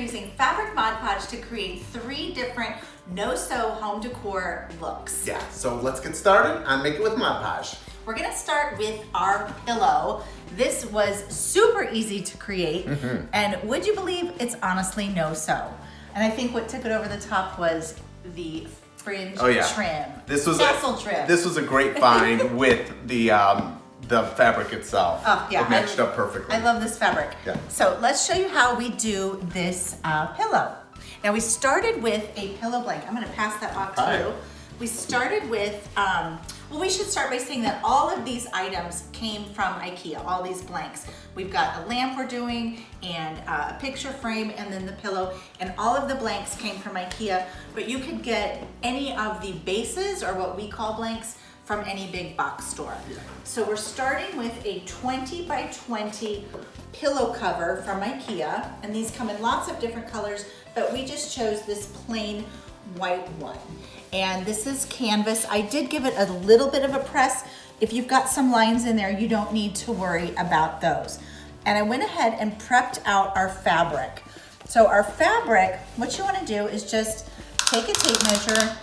using fabric Mod Podge to create 3 different no-sew home decor looks. Yeah, so let's get started on Make It With Mod Podge. We're gonna start with our pillow. This was super easy to create, and would you believe it's honestly no-sew? And I think what took it over the top was the fringe trim. This was tassel trim. This was a great find with the fabric itself. Oh, yeah. It matched up perfectly. I love this fabric. Yeah. So let's show you how we do this pillow. Now we started with a pillow blanket. I'm gonna pass that off to you. We started with, well, we should start by saying that all of these items came from IKEA, all these blanks. We've got a lamp we're doing, and a picture frame, and then the pillow, and all of the blanks came from IKEA, but you could get any of the bases, or what we call blanks, from any big box store. Yeah. So we're starting with a 20 by 20 pillow cover from IKEA, and these come in lots of different colors, but we just chose this plain white one. And this is canvas. I did give it a little bit of a press. If you've got some lines in there, you don't need to worry about those. And I went ahead and prepped out our fabric. So our fabric, what you wanna do is just take a tape measure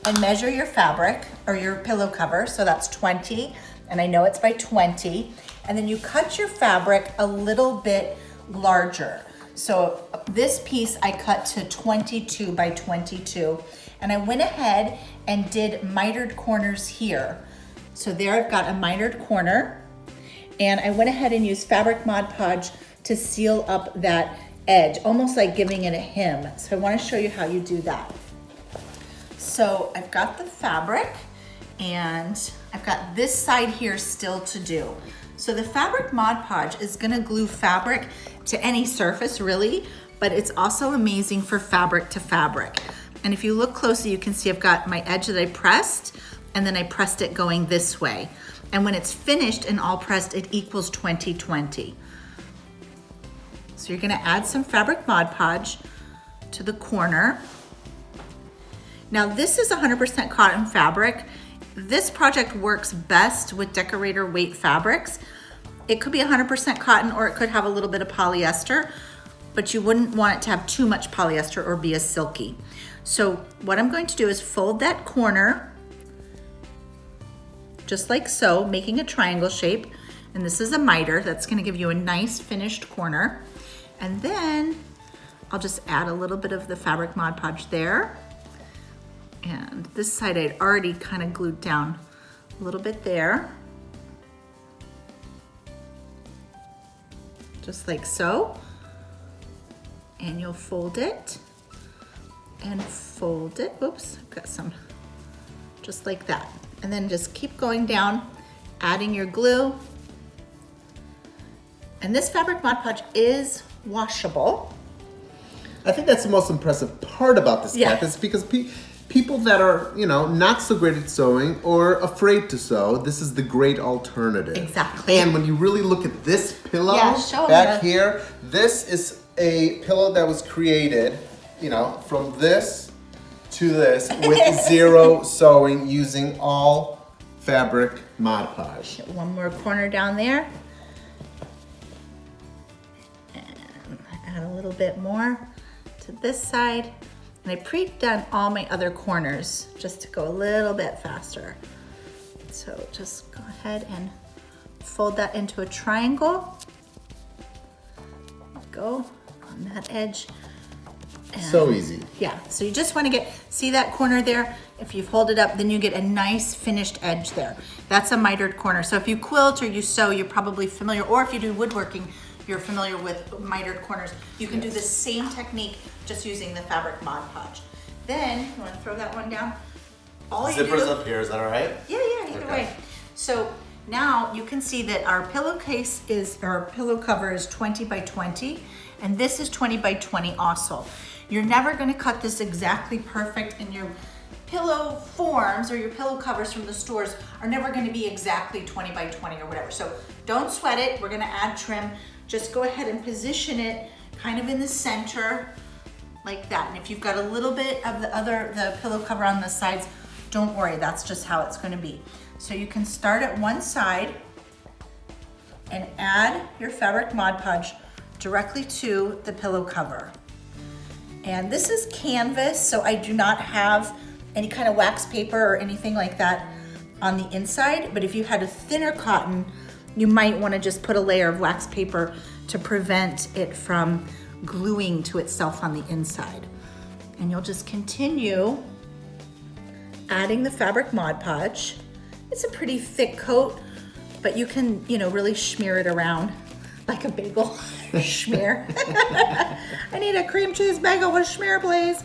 and measure your fabric or your pillow cover. So that's 20, and I know it's by 20. And then you cut your fabric a little bit larger. So this piece I cut to 22 by 22. And I went ahead and did mitered corners here. So there I've got a mitered corner, and I went ahead and used fabric Mod Podge to seal up that edge, almost like giving it a hem. So I wanna show you how you do that. So I've got the fabric, and I've got this side here still to do. So the fabric Mod Podge is gonna glue fabric to any surface really, but it's also amazing for fabric to fabric. And if you look closely, you can see I've got my edge that I pressed, and then I pressed it going this way. And when it's finished and all pressed, it equals 20/20. So you're gonna add some fabric Mod Podge to the corner. Now this is 100% cotton fabric. This project works best with decorator weight fabrics. It could be 100% cotton, or it could have a little bit of polyester, but you wouldn't want it to have too much polyester or be as silky. So what I'm going to do is fold that corner just like so, making a triangle shape. And this is a miter that's gonna give you a nice finished corner. And then I'll just add a little bit of the fabric Mod Podge there. And this side I'd already kind of glued down a little bit there. Just like so. And you'll fold it and fold it. Oops, I've got some, just like that. And then just keep going down, adding your glue. And this fabric Mod Podge is washable. I think that's the most impressive part about this cap is because people that are, you know, not so great at sewing or afraid to sew, this is the great alternative. Exactly. And when you really look at this pillow back here, this is a pillow that was created, you know, from this to this with 0 sewing, using all fabric Mod Podge. One more corner down there. And add a little bit more to this side. And I pre-done all my other corners just to go a little bit faster. So just go ahead and fold that into a triangle. Go on that edge. And so easy. Yeah, so you just want to see that corner there? If you fold it up, then you get a nice finished edge there. That's a mitered corner. So if you quilt or you sew, you're probably familiar, or if you do woodworking, you're familiar with mitered corners. You can do the same technique just using the fabric Mod Podge. Then, you want to throw that one down? Zippers up here, is that all right? Yeah, either way. So now you can see that our pillowcase our pillow cover is 20 by 20, and this is 20 by 20 also. You're never gonna cut this exactly perfect, and your pillow forms or your pillow covers from the stores are never gonna be exactly 20 by 20 or whatever. So don't sweat it, we're gonna add trim. Just go ahead and position it kind of in the center like that. And if you've got a little bit of the pillow cover on the sides, don't worry, that's just how it's gonna be. So you can start at one side and add your fabric Mod Podge directly to the pillow cover. And this is canvas, so I do not have any kind of wax paper or anything like that on the inside. But if you had a thinner cotton, you might want to just put a layer of wax paper to prevent it from gluing to itself on the inside. And you'll just continue adding the fabric Mod Podge. It's a pretty thick coat, but you can, really smear it around like a bagel. Schmear. I need a cream cheese bagel with schmear, please.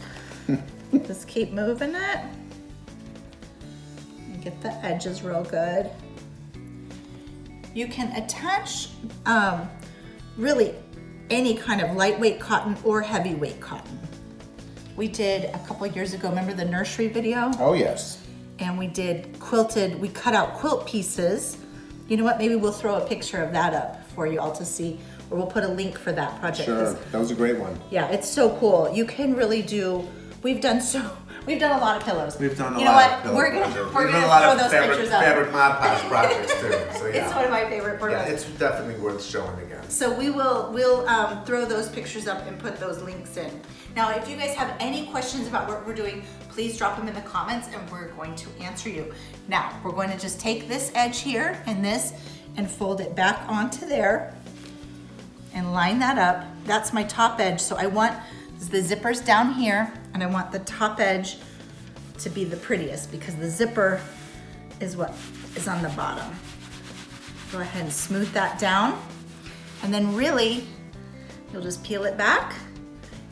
Just keep moving it. And get the edges real good. You can attach really any kind of lightweight cotton or heavyweight cotton. We did a couple of years ago, remember the nursery video? Oh, yes. And we did quilted, we cut out quilt pieces. You know what, maybe we'll throw a picture of that up for you all to see, or we'll put a link for that project. Sure, that was a great one. Yeah, it's so cool. You can really do, we've done a lot of pillows. We've done a lot of pillows. You know what, we're gonna throw those pictures up. Fabric Mod Podge projects too, so yeah. It's one of my favorite projects. Yeah, it's definitely worth showing again. So we'll throw those pictures up and put those links in. Now, if you guys have any questions about what we're doing, please drop them in the comments and we're going to answer you. Now, we're going to just take this edge here and this and fold it back onto there and line that up. That's my top edge. So I want the zippers down here and I want the top edge to be the prettiest because the zipper is what is on the bottom. Go ahead and smooth that down. And then really, you'll just peel it back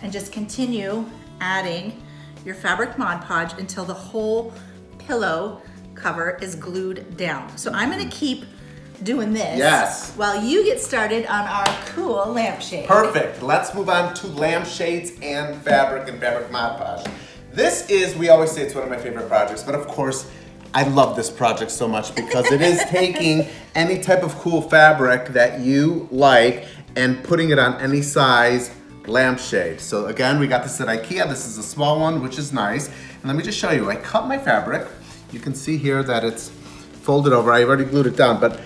and just continue adding your fabric Mod Podge until the whole pillow cover is glued down. So I'm gonna keep doing this while you get started on our cool lampshade. Perfect. Let's move on to lampshades and fabric Mod Podge. This is, we always say it's one of my favorite projects, but of course, I love this project so much because it is taking any type of cool fabric that you like and putting it on any size lampshade. So again, we got this at IKEA. This is a small one, which is nice. And let me just show you, I cut my fabric. You can see here that it's folded over. I already glued it down, but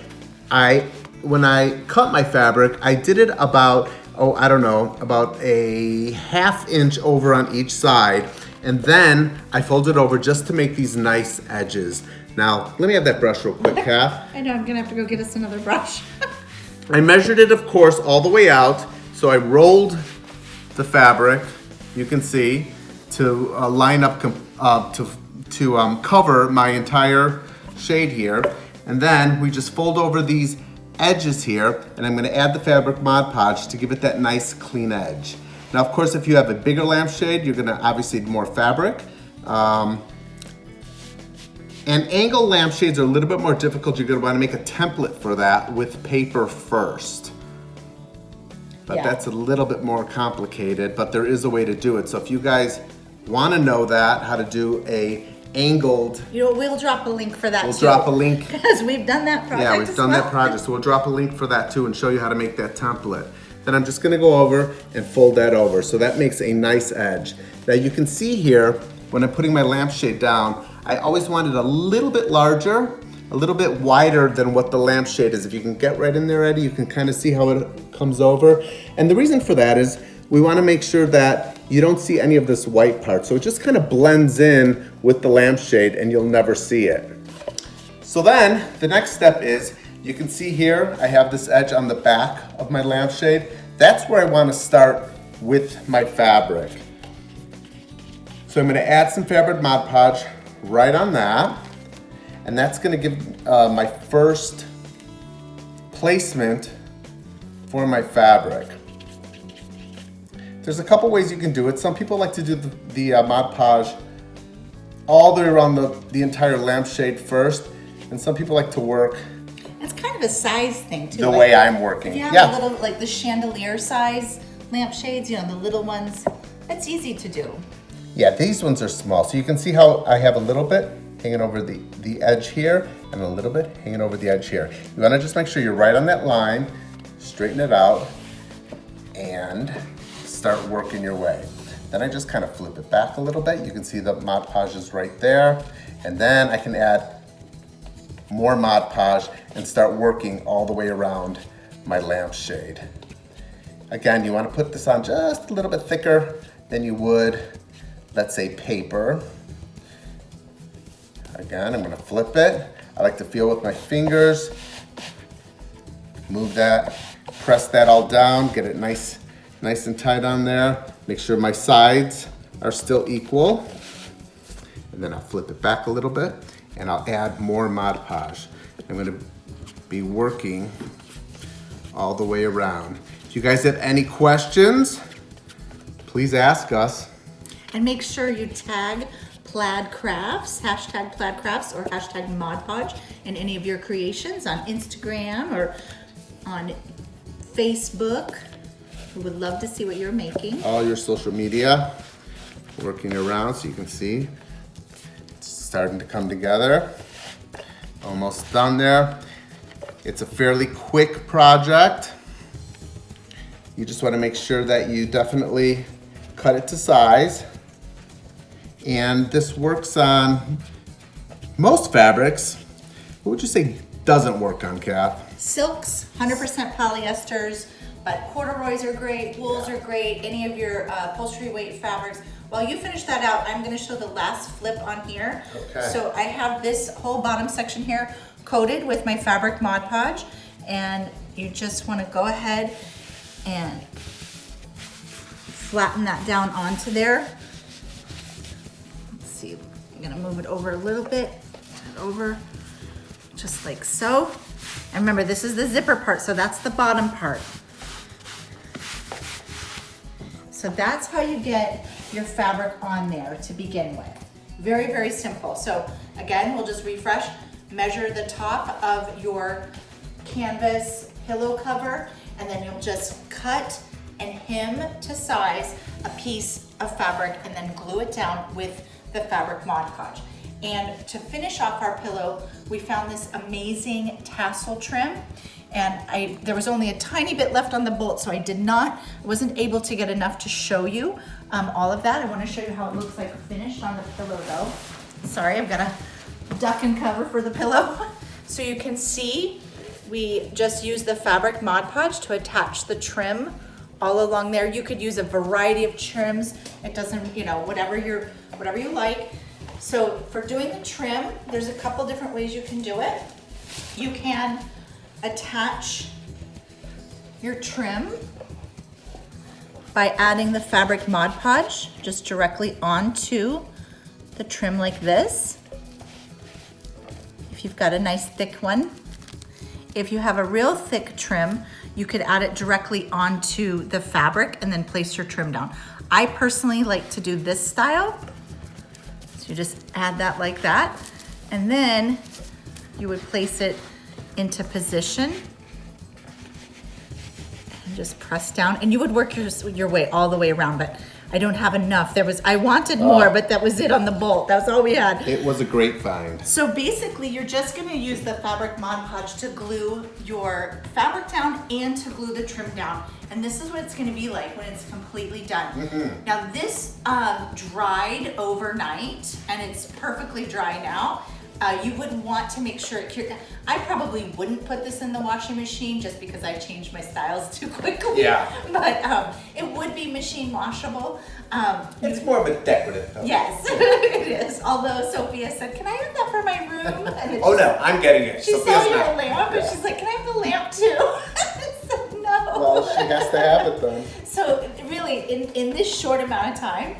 when I cut my fabric, I did it about, about a 1/2 inch over on each side. And then I folded over just to make these nice edges. Now, let me have that brush real quick, Kath. I know, I'm gonna have to go get us another brush. I measured it, of course, all the way out. So I rolled the fabric, you can see, to line up, to cover my entire shade here. And then we just fold over these edges here, and I'm gonna add the fabric Mod Podge to give it that nice clean edge. Now, of course, if you have a bigger lampshade, you're gonna obviously need more fabric. And angle lampshades are a little bit more difficult. You're gonna wanna make a template for that with paper first. But that's a little bit more complicated, but there is a way to do it. So if you guys wanna know that, how to do a angled. We'll drop a link for that too. We'll drop a link. Because we've done that project. Yeah, we've done that project. So we'll drop a link for that too and show you how to make that template. Then I'm just gonna go over and fold that over. So that makes a nice edge. Now you can see here, when I'm putting my lampshade down, I always want it a little bit larger, a little bit wider than what the lampshade is. If you can get right in there, Eddie, you can kind of see how it comes over. And the reason for that is we wanna make sure that you don't see any of this white part. So it just kind of blends in with the lampshade and you'll never see it. So then the next step is, you can see here, I have this edge on the back of my lampshade. That's where I want to start with my fabric. So I'm going to add some fabric Mod Podge right on that. And that's going to give my first placement for my fabric. There's a couple ways you can do it. Some people like to do the Mod Podge all the way around the entire lampshade first. And some people like to work It's kind of a size thing too. The way I'm working. If you have a little, like the chandelier size lampshades, the little ones, it's easy to do. Yeah, these ones are small. So you can see how I have a little bit hanging over the edge here and a little bit hanging over the edge here. You wanna just make sure you're right on that line, straighten it out, and start working your way. Then I just kind of flip it back a little bit. You can see the Mod Podge is right there. And then I can add more Mod Podge and start working all the way around my lampshade. Again, you want to put this on just a little bit thicker than you would, let's say, paper. Again, I'm gonna flip it. I like to feel with my fingers. Move that, press that all down, get it nice and tight on there. Make sure my sides are still equal. And then I'll flip it back a little bit and I'll add more Mod Podge. I'm gonna be working all the way around. If you guys have any questions, please ask us. And make sure you tag Plaid Crafts, hashtag Plaid Crafts or hashtag Mod Podge in any of your creations on Instagram or on Facebook. We would love to see what you're making. All your social media, working around so you can see. It's starting to come together. Almost done there. It's a fairly quick project. You just want to make sure that you definitely cut it to size. And this works on most fabrics. What would you say doesn't work on, Kath? Silks, 100% polyesters, but corduroys are great, wools are great, any of your upholstery weight fabrics. While you finish that out, I'm gonna show the last flip on here. Okay. So I have this whole bottom section here coated with my fabric Mod Podge, and you just wanna go ahead and flatten that down onto there. Let's see, I'm gonna move it over a little bit, over, just like so. And remember, this is the zipper part, so that's the bottom part. So that's how you get your fabric on there to begin with. Very, very simple. So again, we'll just refresh. Measure the top of your canvas pillow cover, and then you'll just cut and hem to size a piece of fabric and then glue it down with the fabric Mod Podge. And to finish off our pillow, we found this amazing tassel trim. And there was only a tiny bit left on the bolt, so I wasn't able to get enough to show you all of that. I want to show you how it looks like finished on the pillow though. Sorry, I've got a duck and cover for the pillow. So you can see, we just used the fabric Mod Podge to attach the trim all along there. You could use a variety of trims. It doesn't, whatever you like. So for doing the trim, there's a couple different ways you can do it. You can attach your trim by adding the fabric Mod Podge just directly onto the trim like this. If you've got a nice thick one. If you have a real thick trim, you could add it directly onto the fabric and then place your trim down. I personally like to do this style. So you just add that like that, and then you would place it into position and just press down, and you would work your way all the way around, but I don't have enough. I wanted more, but that was it on the bolt. That was all we had. It was a great find. So basically, you're just gonna use the fabric Mod Podge to glue your fabric down and to glue the trim down. And this is what it's gonna be like when it's completely done. Mm-hmm. Now this dried overnight, and it's perfectly dry now. You would want to make sure it cured. I probably wouldn't put this in the washing machine just because I changed my styles too quickly. Yeah. But it would be machine washable. It's more of a decorative color. Yes, it is. Although Sophia said, "Can I have that for my room?" And oh no, I'm getting it. She saw your lamp, and she's like, "Can I have the lamp too?" I said, "No." Well, she has to have it then. So really, in this short amount of time,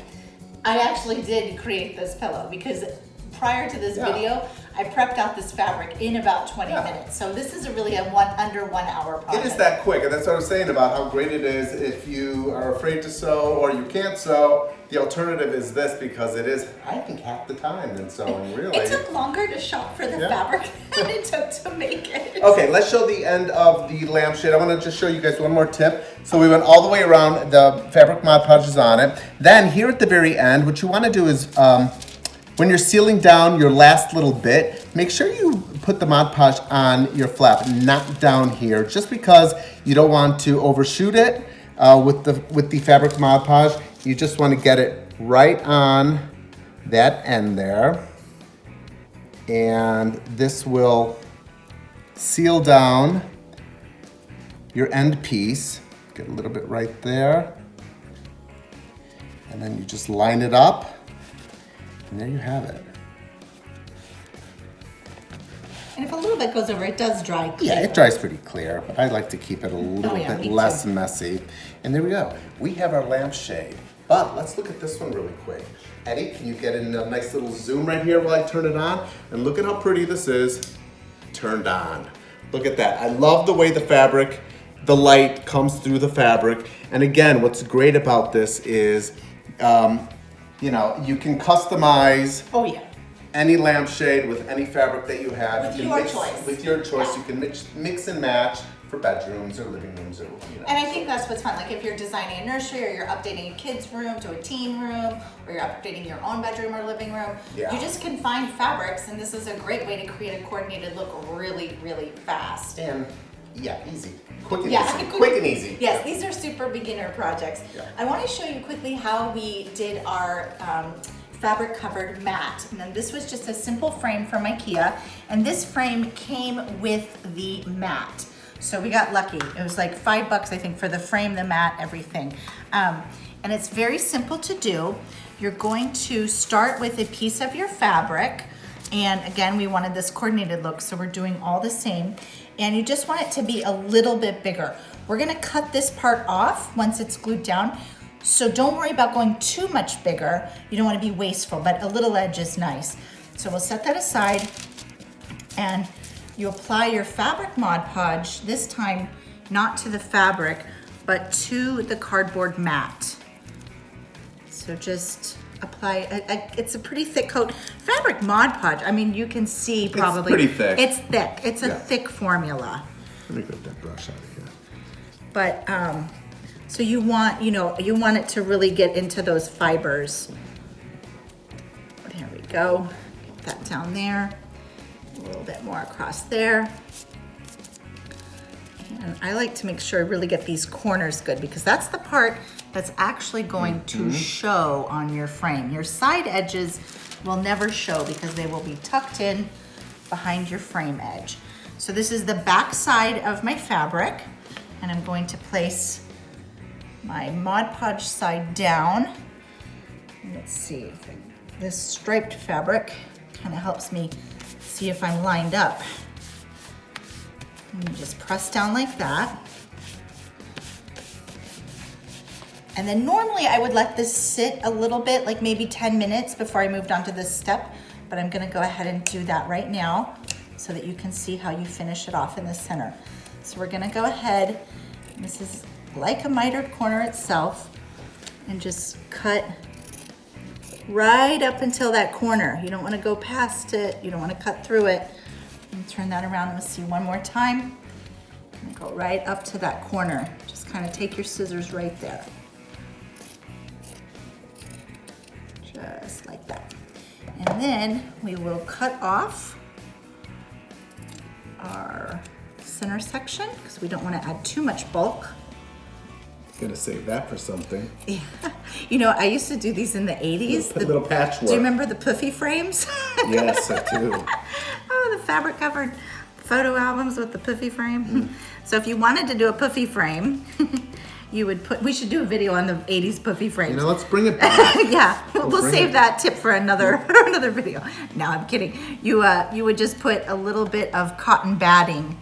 I actually did create this pillow because prior to this video, I prepped out this fabric in about 20 minutes. So this is really under 1 hour project. It is that quick, and that's what I was saying about how great it is if you are afraid to sew or you can't sew. The alternative is this because it is, I think, half the time than sewing, really. It took longer to shop for the fabric than it took to make it. Okay, let's show the end of the lampshade. I want to just show you guys one more tip. So we went all the way around, the fabric Mod Podge is on it. Then here at the very end, what you want to do is, when you're sealing down your last little bit, make sure you put the Mod Podge on your flap, not down here, just because you don't want to overshoot it with the fabric Mod Podge. You just want to get it right on that end there. And this will seal down your end piece. Get a little bit right there. And then you just line it up, and there you have it. And if a little bit goes over, it does dry clear. Yeah, it dries pretty clear, but I like to keep it a little bit less messy. And there we go. We have our lampshade. But let's look at this one really quick. Eddie, can you get in a nice little zoom right here while I turn it on? And look at how pretty this is turned on. Look at that. I love the way the fabric, the light comes through the fabric. And again, what's great about this is, you know, you can customize any lampshade with any fabric that you have. With your choice. With your choice, you can mix and match for bedrooms or living rooms or, you know. And I think that's what's fun. Like if you're designing a nursery or you're updating a kid's room to a teen room or you're updating your own bedroom or living room, you just can find fabrics, and this is a great way to create a coordinated look really, really fast. And easy. Quick and easy. Quick and easy. Yes, these are super beginner projects. Yeah. I want to show you quickly how we did our fabric covered mat. And then this was just a simple frame from IKEA, and this frame came with the mat. So we got lucky. It was like $5, I think, for the frame, the mat, everything. And it's very simple to do. You're going to start with a piece of your fabric. And again, we wanted this coordinated look, so we're doing all the same. And you just want it to be a little bit bigger. We're gonna cut this part off once it's glued down. So don't worry about going too much bigger. You don't wanna be wasteful, but a little edge is nice. So we'll set that aside, and you apply your fabric Mod Podge, this time not to the fabric, but to the cardboard mat. So just apply, it's a pretty thick coat. Fabric Mod Podge, I mean, you can see probably. It's pretty thick. It's thick, it's a thick formula. Let me get that brush out of here. But, so you want, you know, you want it to really get into those fibers. There we go, get that down there. A little bit more across there. And I like to make sure I really get these corners good, because that's the part that's actually going to show on your frame. Your side edges will never show because they will be tucked in behind your frame edge. So this is the back side of my fabric, and I'm going to place my Mod Podge side down. And let's see if this striped fabric kind of helps me see if I'm lined up. And you just press down like that. And then normally I would let this sit a little bit, like maybe 10 minutes before I moved on to this step, but I'm gonna go ahead and do that right now so that you can see how you finish it off in the center. So we're gonna go ahead, and this is like a mitered corner itself, and just cut right up until that corner. You don't want to go past it. You don't want to cut through it. And turn that around, and we'll see one more time. And go right up to that corner. Just kind of take your scissors right there. Just like that. And then we will cut off our center section because we don't want to add too much bulk. Gonna save that for something. Yeah. You know, I used to do these in the 80s. Little patchwork. Do you remember the puffy frames? Yes, I do. Oh, the fabric covered photo albums with the puffy frame. So if you wanted to do a puffy frame, you would put, we should do a video on the 80s puffy frames. You know, let's bring it back. Yeah, we'll save that tip for another video. No, I'm kidding. You would just put a little bit of cotton batting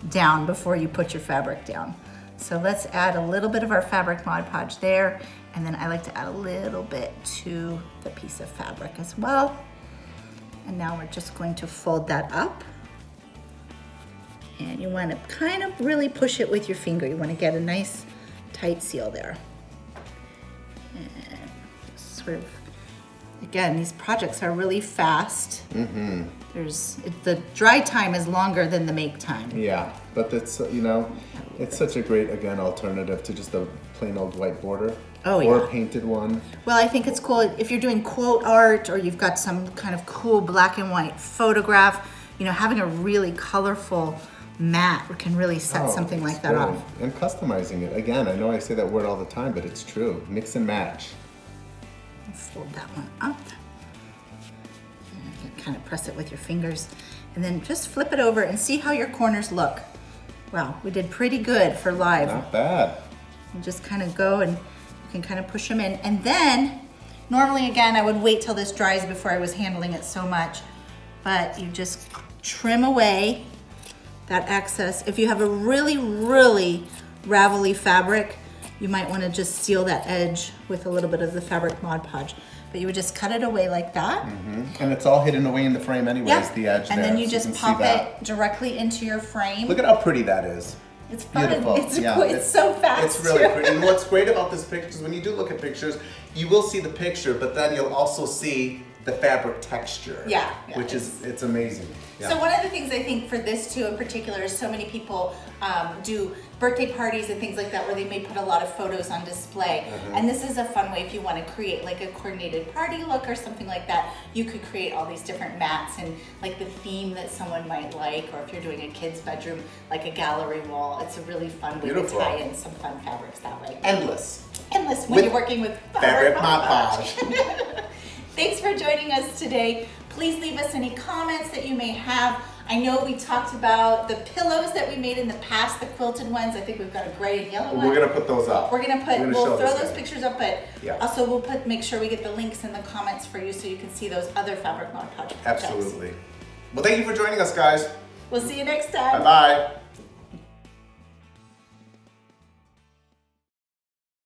down before you put your fabric down. So let's add a little bit of our fabric Mod Podge there, and then I like to add a little bit to the piece of fabric as well. And now we're just going to fold that up. And you want to kind of really push it with your finger. You want to get a nice tight seal there. And sort of, again, these projects are really fast. The dry time is longer than the make time. Yeah, but it's, you know, it's such a great, again, alternative to just a plain old white border. Oh, yeah. Or a painted one. Well, I think it's cool if you're doing quote art or you've got some kind of cool black and white photograph, you know, having a really colorful mat can really set something like that off. And customizing it. Again, I know I say that word all the time, but it's true. Mix and match. Fold that one up. And kind of press it with your fingers. And then just flip it over and see how your corners look. Wow, we did pretty good for live. Not bad. And just kind of go, and you can kind of push them in. And then, normally again, I would wait till this dries before I was handling it so much, but you just trim away that excess. If you have a really, really ravelly fabric, you might want to just seal that edge with a little bit of the fabric Mod Podge. But you would just cut it away like that. And it's all hidden away in the frame anyways, the edge and there. then you so just can pop see that. it directly into your frame. Look at how pretty that is. It's fun. Beautiful. It's so fast. It's really pretty. And what's great about this picture is when you do look at pictures, you will see the picture, but then you'll also see the fabric texture. Yeah. Which is, it's amazing. Yeah. So one of the things I think for this too in particular is so many people do birthday parties and things like that where they may put a lot of photos on display. And this is a fun way if you want to create like a coordinated party look or something like that. You could create all these different mats and like the theme that someone might like, or if you're doing a kid's bedroom, like a gallery wall. It's a really fun way to tie in some fun fabrics that way. Endless when you're working with fabric Mod Podge. Thanks for joining us today. Please leave us any comments that you may have. I know we talked about the pillows that we made in the past, the quilted ones. I think we've got a gray and yellow one. We're gonna put those up. We'll throw those pictures up, but also we'll make sure we get the links in the comments for you so you can see those other fabric Mod Podge projects. Absolutely. Well, thank you for joining us, guys. We'll see you next time. Bye-bye.